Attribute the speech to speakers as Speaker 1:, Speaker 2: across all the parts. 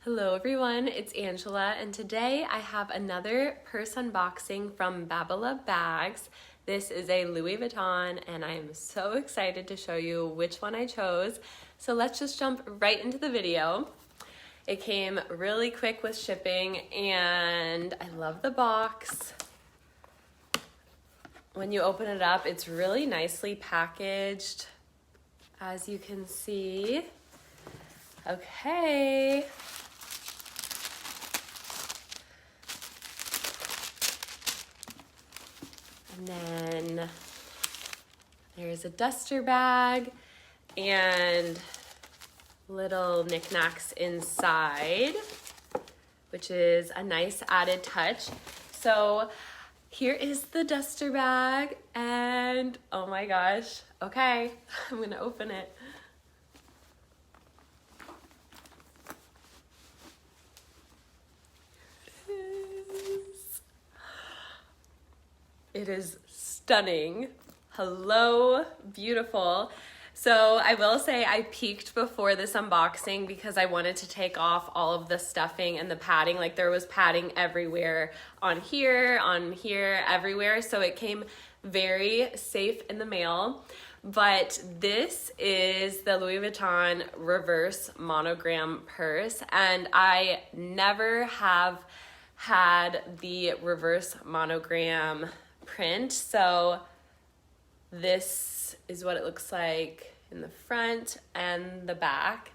Speaker 1: Hello everyone, it's Angela, and today I have another purse unboxing from Babala Bags. This is a Louis Vuitton and I am so excited to show you which one I chose. So let's just jump right into the video. It came really quick with shipping and I love the box. When you open it up, it's really nicely packaged, as you can see. Okay. And then there's a duster bag and little knickknacks inside, which is a nice added touch. So here is the duster bag and oh my gosh, okay, I'm gonna open it. It is stunning. Hello, beautiful. So I will say I peeked before this unboxing because I wanted to take off all of the stuffing and the padding. Like there was padding everywhere, on here, everywhere. So it came very safe in the mail. But this is the Louis Vuitton reverse monogram purse, and I never have had the reverse monogram print. So this is what it looks like in the front and the back.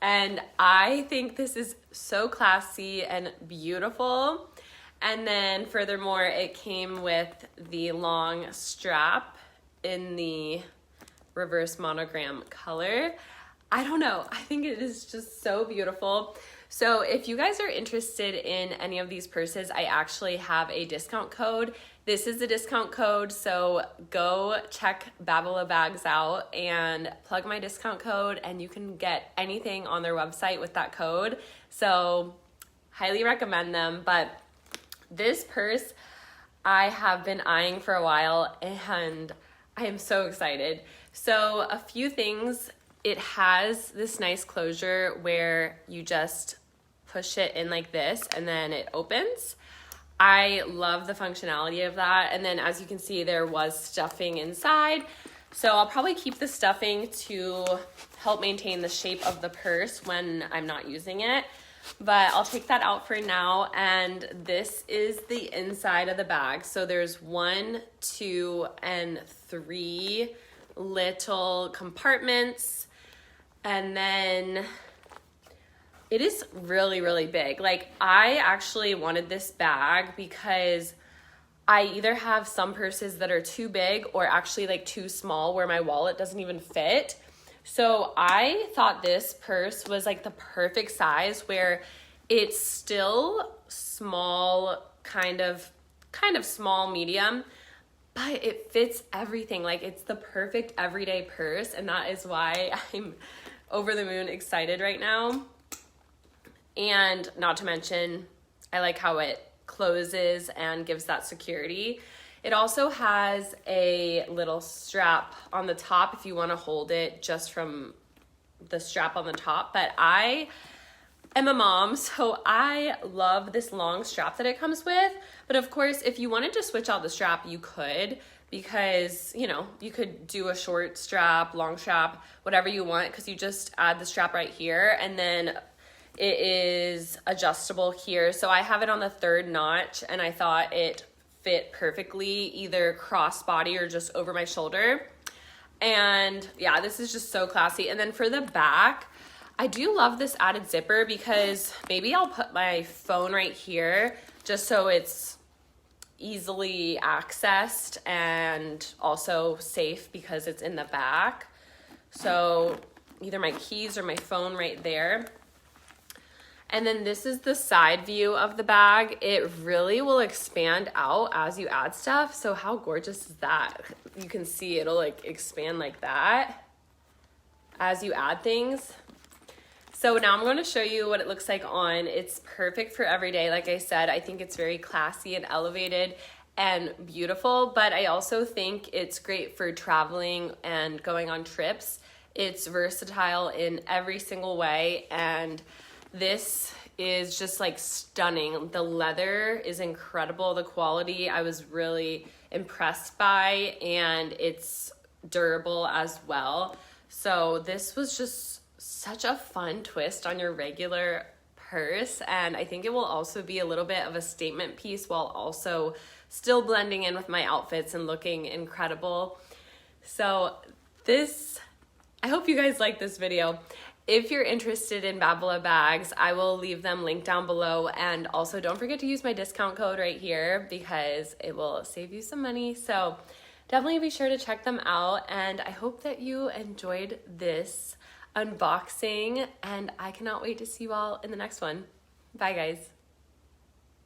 Speaker 1: And I think this is so classy and beautiful. And then furthermore, it came with the long strap in the reverse monogram color. I don't know, I think it is just so beautiful. So if you guys are interested in any of these purses, I actually have a discount code. This is the discount code, so go check Babala Bags out and plug my discount code and you can get anything on their website with that code. So highly recommend them. But this purse I have been eyeing for a while and I am so excited. So a few things. It has this nice closure where you just push it in like this and then it opens. I love the functionality of that. And then as you can see, there was stuffing inside. So I'll probably keep the stuffing to help maintain the shape of the purse when I'm not using it. But I'll take that out for now. And this is the inside of the bag. So there's 1, 2, and 3 little compartments. And then it is really, really big. Like I actually wanted this bag because I either have some purses that are too big or actually like too small where my wallet doesn't even fit. So I thought this purse was like the perfect size where it's still small, kind of small, medium, but it fits everything. Like it's the perfect everyday purse, and that is why I'm over the moon excited right now. And not to mention, I like how it closes and gives that security. It also has a little strap on the top if you want to hold it just from the strap on the top. But I am a mom, so I love this long strap that it comes with. But of course, if you wanted to switch out the strap, you could, because you know, you could do a short strap, long strap, whatever you want, because you just add the strap right here and then it is adjustable here. So I have it on the 3rd notch and I thought it fit perfectly, either crossbody or just over my shoulder. And yeah, this is just so classy. And then for the back, I do love this added zipper because maybe I'll put my phone right here just so it's easily accessed and also safe because it's in the back. So either my keys or my phone right there. And then this is the side view of the bag. It really will expand out as you add stuff. So how gorgeous is that? You can see it'll like expand like that as you add things. So now I'm going to show you what it looks like on. It's perfect for every day. Like I said, I think it's very classy and elevated and beautiful, but I also think it's great for traveling and going on trips. It's versatile in every single way, and This is just like stunning. The leather is incredible. The quality I was really impressed by, and it's durable as well. So this was just such a fun twist on your regular purse, and I think it will also be a little bit of a statement piece while also still blending in with my outfits and looking incredible. So I hope you guys like this video. If you're interested in Babila bags, I will leave them linked down below, and also don't forget to use my discount code right here because it will save you some money. So definitely be sure to check them out, and I hope that you enjoyed this unboxing, and I cannot wait to see you all in the next one. Bye guys.